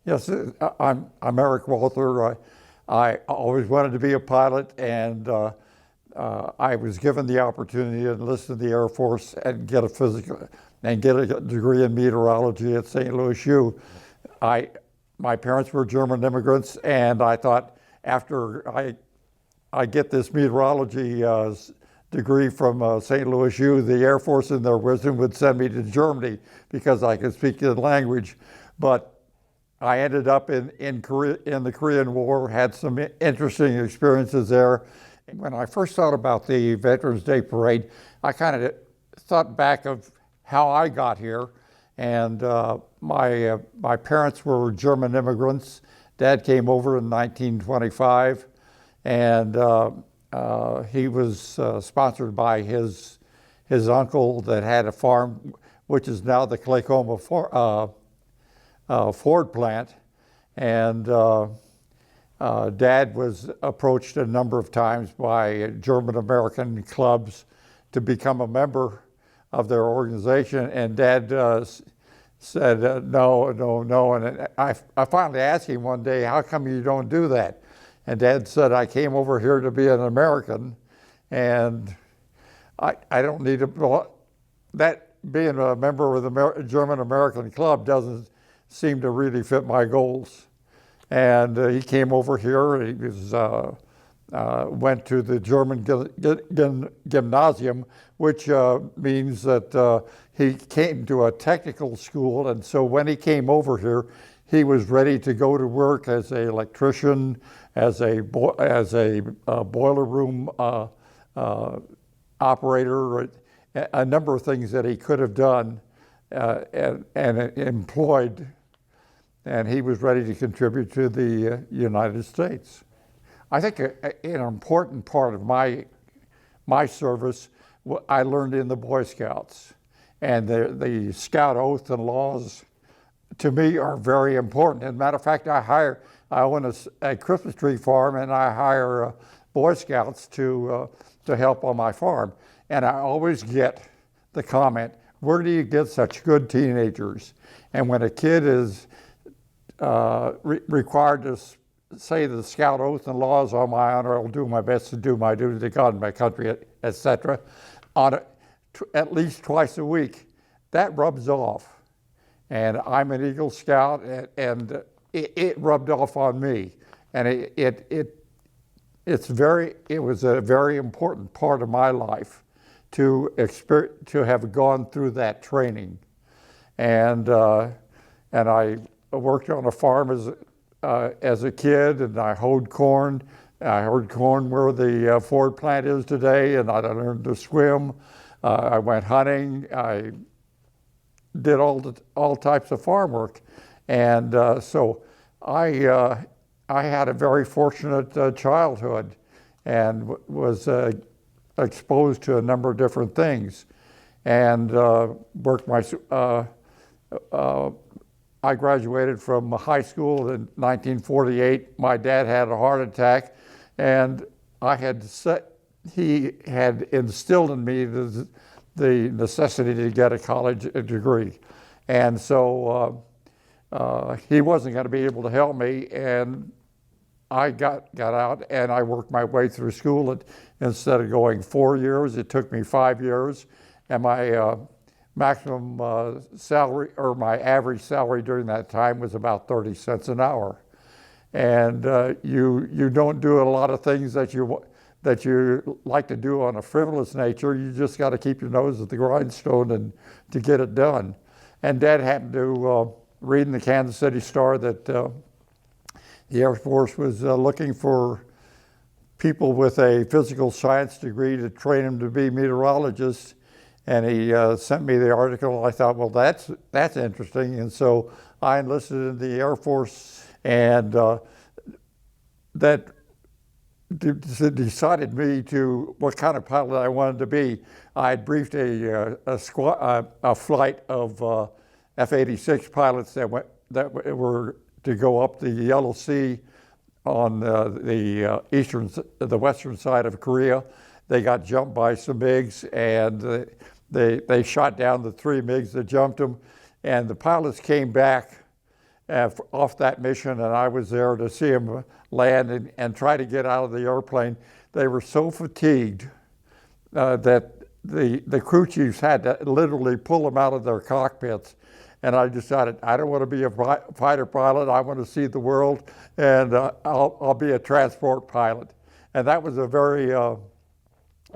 Yes, I'm Eric Walther. I always wanted to be a pilot, and I was given the opportunity to enlist in the Air Force and get a degree in meteorology at St. Louis U. I, my parents were German immigrants, and I thought after I get this meteorology degree from St. Louis U, the Air Force in their wisdom would send me to Germany because I could speak the language. But I ended up in the Korean War, had some interesting experiences there. When I first thought about the Veterans Day Parade, I kind of thought back of how I got here. And my parents were German immigrants. Dad came over in 1925, and he was sponsored by his uncle that had a farm, which is now the Claycoma Ford plant, and Dad was approached a number of times by German American clubs to become a member of their organization, and Dad said no, no, no. And I finally asked him one day, how come you don't do that? And Dad said, I came over here to be an American, and I don't need to, that being a member of the German American club doesn't seemed to really fit my goals. And he came over here. He went to the German gymnasium, which means that he came to a technical school. And so when he came over here, he was ready to go to work as an electrician, as a boiler room operator, a number of things that he could have done and employed, and he was ready to contribute to the United States. I think an important part of my service, I learned in the Boy Scouts, and the Scout oath and laws to me are very important. As a matter of fact, I own a Christmas tree farm, and I hire Boy Scouts to help on my farm, and I always get the comment, where do you get such good teenagers? And when a kid is required to say the Scout oath and laws on my honor, I'll do my best to do my duty to God and my country, etc., at least twice a week, that rubs off. And I'm an Eagle Scout, and it rubbed off on me. And it was a very important part of my life to have gone through that training. And I worked on a farm as a kid, and I hoed corn. I hoed corn where the Ford plant is today, and I learned to swim. I went hunting. I did all types of farm work, and so I had a very fortunate childhood, and was exposed to a number of different things, and worked I graduated from high school in 1948. My dad had a heart attack, and he had instilled in me the necessity to get a college degree. And so he wasn't going to be able to help me, and I got out, and I worked my way through school. Instead of going 4 years, it took me 5 years, and my maximum salary, or my average salary during that time, was about 30 cents an hour. And you don't do a lot of things that you like to do on a frivolous nature. You just got to keep your nose at the grindstone and to get it done. And Dad happened to read in the Kansas City Star that the Air Force was looking for people with a physical science degree to train them to be meteorologists. And he sent me the article. I thought, well, that's interesting. And so I enlisted in the Air Force, and that decided me to what kind of pilot I wanted to be. I had briefed a flight of F-86 pilots that were to go up the Yellow Sea on the western side of Korea. They got jumped by some MiGs, and they shot down the 3 MiGs that jumped them, and the pilots came back off that mission, and I was there to see them land and try to get out of the airplane. They were so fatigued that the crew chiefs had to literally pull them out of their cockpits. And I decided, I don't want to be a fighter pilot. I want to see the world, and I'll be a transport pilot. And that was a very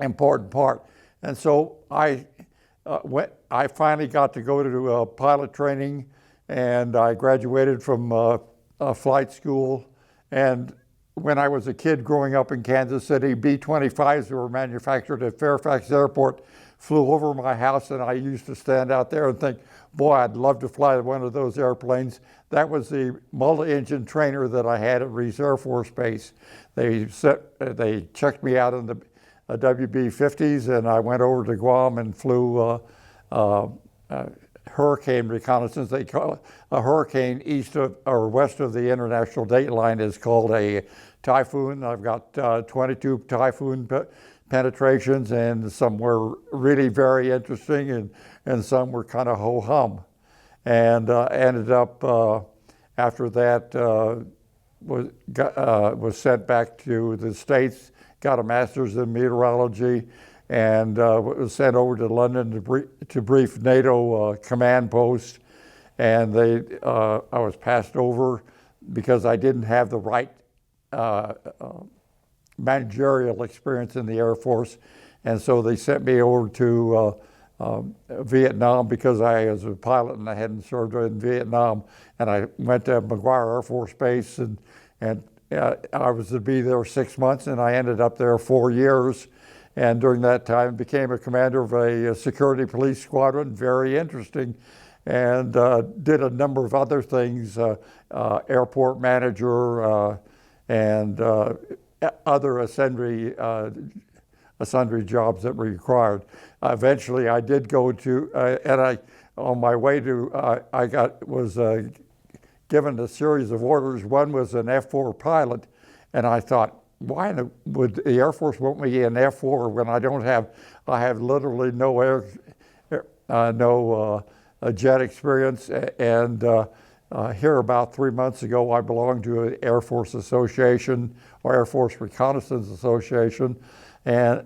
important part. And so I finally got to go to pilot training, and I graduated from flight school. And when I was a kid growing up in Kansas City, B-25s that were manufactured at Fairfax Airport flew over my house, and I used to stand out there and think, boy, I'd love to fly one of those airplanes. That was the multi-engine trainer that I had at Reese Air Force Base. They checked me out in the WB-50s, and I went over to Guam and flew hurricane reconnaissance. They call it a hurricane east of or west of the international date line is called a typhoon. I've got 22 typhoon penetrations, and some were really very interesting, and some were kind of ho-hum. And ended up after that was sent back to the States, got a master's in meteorology, and was sent over to London to brief NATO command post. And I was passed over because I didn't have the right managerial experience in the Air Force. And so they sent me over to Vietnam because I was a pilot and I hadn't served in Vietnam. And I went to McGuire Air Force Base, and I was to be there 6 months, and I ended up there 4 years. And during that time became a commander of a security police squadron, very interesting, and did a number of other things, airport manager and other sundry jobs that were required. Eventually I did go to, on my way to, was given a series of orders. One was an F-4 pilot, and I thought, why would the Air Force want me in F-4 when I have literally no jet experience? And here about 3 months ago, I belonged to an Air Force Association, or Air Force Reconnaissance Association, and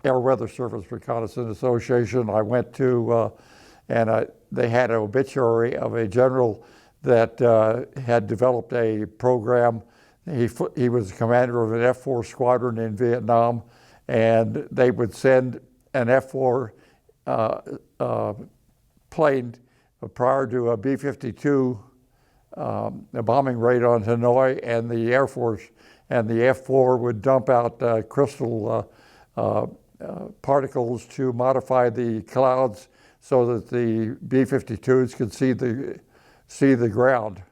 Air Weather Service Reconnaissance Association. I went to, they had an obituary of a general that had developed a program. He was commander of an F-4 squadron in Vietnam, and they would send an F-4 plane prior to a B-52 a bombing raid on Hanoi, and the Air Force and the F-4 would dump out crystal particles to modify the clouds so that the B-52s could see the ground.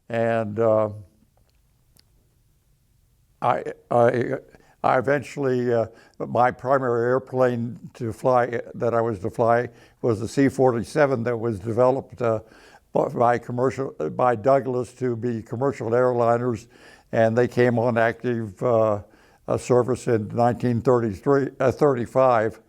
And I eventually, my primary airplane that I was to fly was the C-47 that was developed by Douglas to be commercial airliners, and they came on active service in 1935.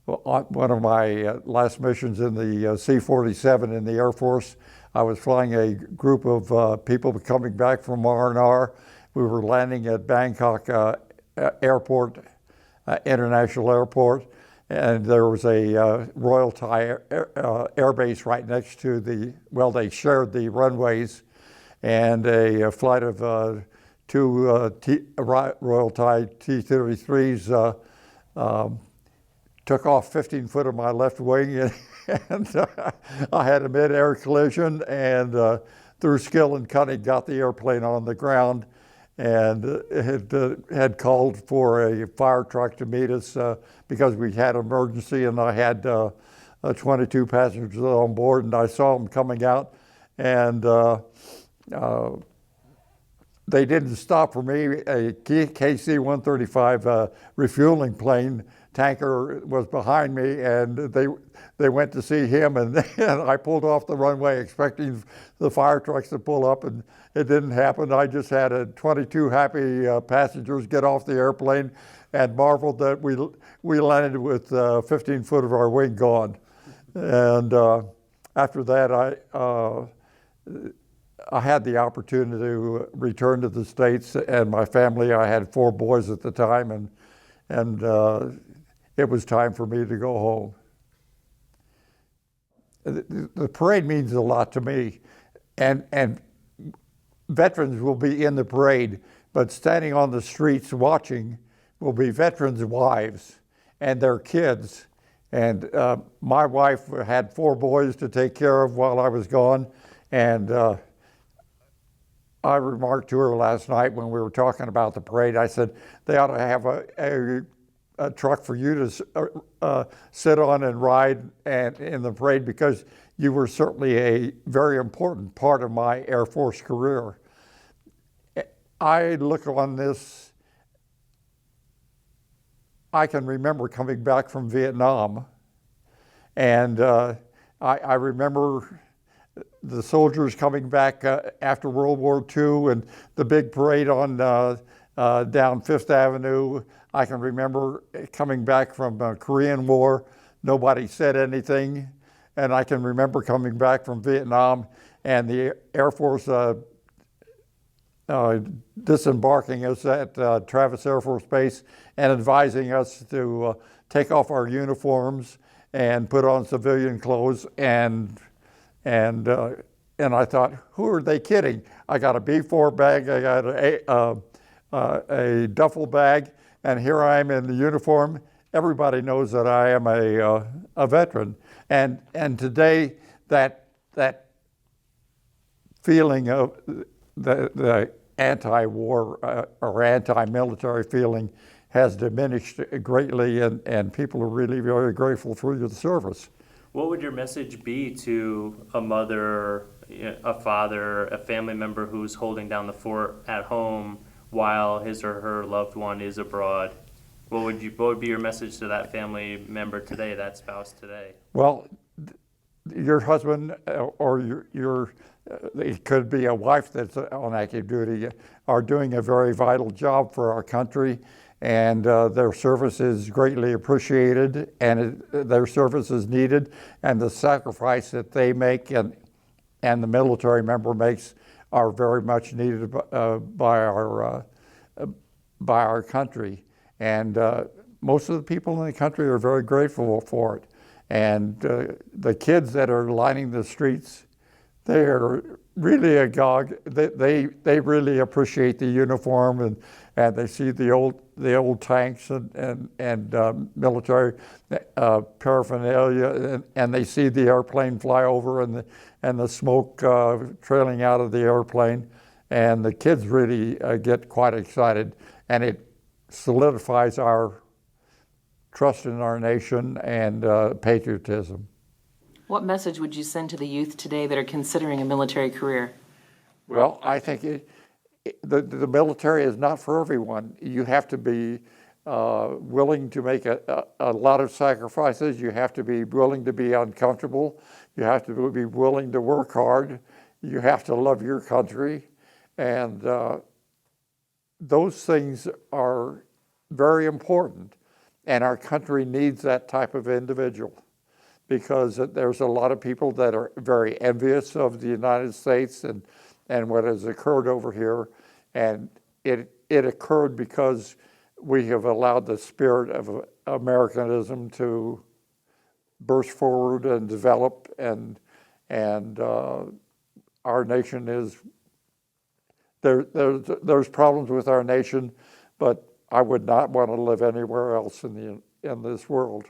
One of my last missions in the C-47 in the Air Force, I was flying a group of people coming back from R&R. We were landing at Bangkok Airport, International Airport, and there was a Royal Thai air base right next to they shared the runways, and a flight of two Royal Thai T-33s took off 15 foot of my left wing, and I had a mid-air collision, and through skill and cunning got the airplane on the ground, and it had called for a fire truck to meet us because we had an emergency, and I had 22 passengers on board, and I saw them coming out, and they didn't stop for me. A KC-135 refueling plane tanker was behind me, and they went to see him, and I pulled off the runway expecting the fire trucks to pull up, and it didn't happen. I just had 22 happy passengers get off the airplane and marveled that we landed with 15 foot of our wing gone. And after that, I had the opportunity to return to the States, and my family, I had 4 boys at the time, and it was time for me to go home. The parade means a lot to me, and veterans will be in the parade, but standing on the streets watching will be veterans' wives and their kids. And my wife had 4 boys to take care of while I was gone, and I remarked to her last night when we were talking about the parade, I said, they ought to have a truck for you to sit on and ride and in the parade, because you were certainly a very important part of my Air Force career. I look on this, I can remember coming back from Vietnam, and I remember the soldiers coming back after World War II and the big parade on down Fifth Avenue. I can remember coming back from the Korean War, nobody said anything. And I can remember coming back from Vietnam and the Air Force disembarking us at Travis Air Force Base and advising us to take off our uniforms and put on civilian clothes, and I thought, who are they kidding? I got a B-4 bag, I got a duffel bag, and here I am in the uniform. Everybody knows that I am a veteran, and today that feeling of the anti-war or anti-military feeling has diminished greatly, and people are really very grateful for the service. What would your message be to a mother, a father, a family member who's holding down the fort at home while his or her loved one is abroad? What would be your message to that family member today, that spouse today? Well, your husband or your it could be a wife that's on active duty, are doing a very vital job for our country, and their service is greatly appreciated, and their service is needed, and the sacrifice that they make and the military member makes are very much needed by our country. And most of the people in the country are very grateful for it. And the kids that are lining the streets, they are really agog. They really appreciate the uniform, and they see the old tanks and military paraphernalia, and they see the airplane fly over and the smoke trailing out of the airplane, and the kids really get quite excited, and it solidifies our trust in our nation and patriotism. What message would you send to the youth today that are considering a military career? Well, I think the military is not for everyone. You have to be willing to make a lot of sacrifices. You have to be willing to be uncomfortable. You have to be willing to work hard. You have to love your country. And those things are very important. And our country needs that type of individual, because there's a lot of people that are very envious of the United States and what has occurred over here. And it occurred because we have allowed the spirit of Americanism to burst forward and develop, and our nation is, there's problems with our nation, but I would not want to live anywhere else in this world.